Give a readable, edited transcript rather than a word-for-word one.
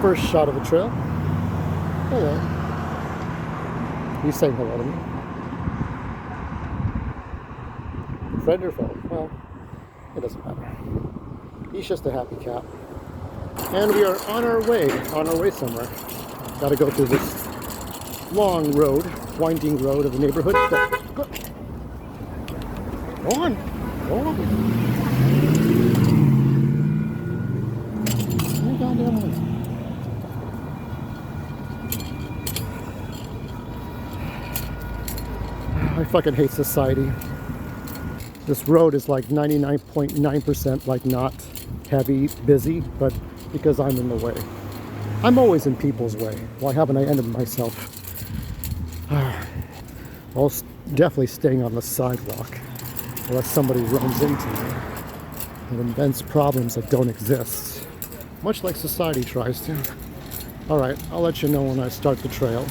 First shot of the trail. Hello. He's saying hello to me. Friend or foe? Well, it doesn't matter. He's just a happy cat. And we are on our way somewhere. Got to go through this long road, winding road of the neighborhood. Go on, go on. I fucking hate society. This road is like 99.9% like not heavy, busy, but because I'm in the way. I'm always in people's way. Why haven't I ended myself? Well, definitely staying on the sidewalk unless somebody runs into me and invents problems that don't exist. Much like society tries to. Alright, I'll let you know when I start the trail.